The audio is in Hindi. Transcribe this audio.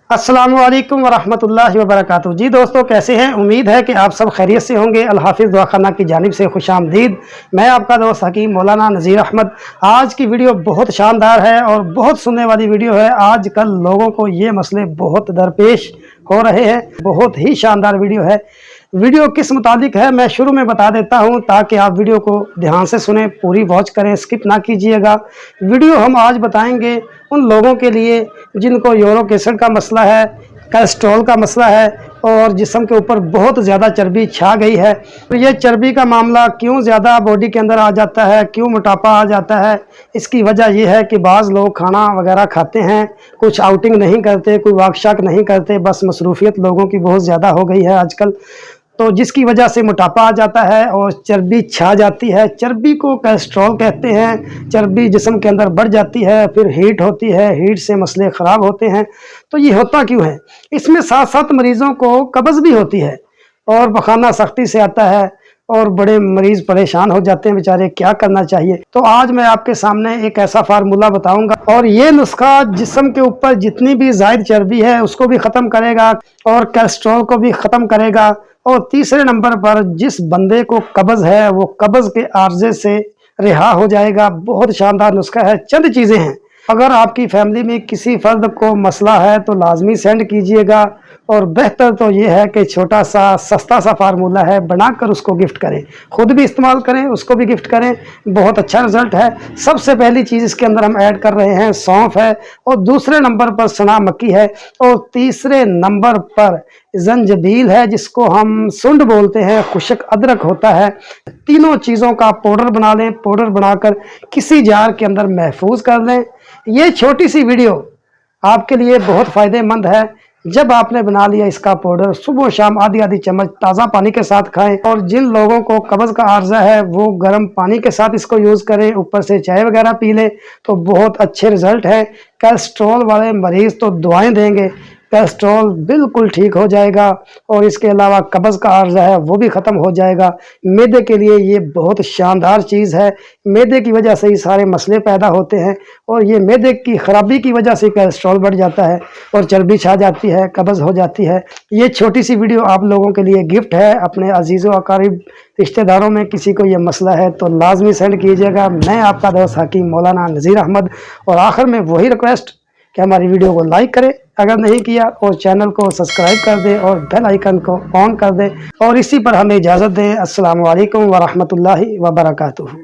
अस्सलाम वालेकुम वरहमतुल्लाहि वबरकातुहू। जी दोस्तों, कैसे हैं? उम्मीद है कि आप सब खैरियत से होंगे। अल हाफिज़ दवाखाना की जानिब से खुशामदीद। मैं आपका दोस्त हकीम मौलाना नज़ीर अहमद। आज की वीडियो बहुत शानदार है और बहुत सुनने वाली वीडियो है। आजकल लोगों को ये मसले बहुत दरपेश हो रहे हैं। बहुत ही शानदार वीडियो है। वीडियो किस मुताबिक है मैं शुरू में बता देता हूं, ताकि आप वीडियो को ध्यान से सुने, पूरी वॉच करें, स्किप ना कीजिएगा। वीडियो हम आज बताएंगे उन लोगों के लिए जिनको यूरिक एसिड का मसला है, कोलेस्ट्रॉल का मसला है और जिस्म के ऊपर बहुत ज़्यादा चर्बी छा गई है। तो ये चर्बी का मामला क्यों ज़्यादा बॉडी के अंदर आ जाता है, क्यों मोटापा आ जाता है? इसकी वजह यह है कि बाज़ लोग खाना वगैरह खाते हैं, कुछ आउटिंग नहीं करते, कोई वॉक शॉक नहीं करते, बस मसरूफियत लोगों की बहुत ज़्यादा हो गई है आजकल, तो जिसकी वजह से मोटापा आ जाता है और चर्बी छा जाती है। चर्बी को कोलेस्ट्रॉल कहते हैं। चर्बी जिस्म के अंदर बढ़ जाती है, फिर हीट होती है, हीट से मसले ख़राब होते हैं। तो ये होता क्यों है? इसमें साथ साथ मरीज़ों को कब्ज़ भी होती है और पखाना सख्ती से आता है और बड़े मरीज़ परेशान हो जाते हैं बेचारे। क्या करना चाहिए? तो आज मैं आपके सामने एक ऐसा फार्मूला बताऊंगा और ये नुस्खा जिस्म के ऊपर जितनी भी ज़ायद चर्बी है उसको भी ख़त्म करेगा और कोलेस्ट्रॉल को भी ख़त्म करेगा। और तीसरे नंबर पर जिस बंदे को कब्ज़ है वो कब्ज़ के आर्जे से रिहा हो जाएगा। बहुत शानदार नुस्खा है। चंद चीज़ें हैं। अगर आपकी फैमिली में किसी फर्द को मसला है तो लाजमी सेंड कीजिएगा और बेहतर तो ये है कि छोटा सा सस्ता सा फार्मूला है, बनाकर उसको गिफ्ट करें, खुद भी इस्तेमाल करें, उसको भी गिफ्ट करें। बहुत अच्छा रिजल्ट है। सबसे पहली चीज़ इसके अंदर हम ऐड कर रहे हैं सौंफ है, और दूसरे नंबर पर सना मक्की है, और तीसरे नंबर पर जंजबील है जिसको हम सुंड बोलते हैं, खुशक अदरक होता है। तीनों चीज़ों का पाउडर बना लें। पाउडर बनाकर किसी जार के अंदर महफूज कर लें। ये छोटी सी वीडियो आपके लिए बहुत फ़ायदेमंद है। जब आपने बना लिया इसका पाउडर, सुबह शाम आधी आधी चम्मच ताज़ा पानी के साथ खाएं। और जिन लोगों को कब्ज़ का आर्जा है वो गर्म पानी के साथ इसको यूज़ करें, ऊपर से चाय वगैरह पी लें, तो बहुत अच्छे रिजल्ट है। कोलेस्ट्रॉल वाले मरीज़ तो दुआएं देंगे, कोलेस्ट्रॉल बिल्कुल ठीक हो जाएगा और इसके अलावा कब्ज़ का आर्जा है वो भी ख़त्म हो जाएगा। मैदे के लिए ये बहुत शानदार चीज़ है। मैदे की वजह से ही सारे मसले पैदा होते हैं और ये मैदे की ख़राबी की वजह से कोलेस्ट्रॉल बढ़ जाता है और चर्बी छा जाती है, कब्ज़ हो जाती है। ये छोटी सी वीडियो आप लोगों के लिए गिफ्ट है। अपने अजीज़ों अकारीब रिश्तेदारों में किसी को ये मसला है तो लाजमी सेंड कीजिएगा। मैं आपका दोस्त हकीम मौलाना नज़ीर अहमद। और आखिर में वही रिक्वेस्ट कि हमारी वीडियो को लाइक करें अगर नहीं किया, और चैनल को सब्सक्राइब कर दें और बेल आइकन को ऑन कर दें, और इसी पर हमें इजाज़त दें। अस्सलाम वालेकुम वरहमतुल्लाहि वबरकातुहू।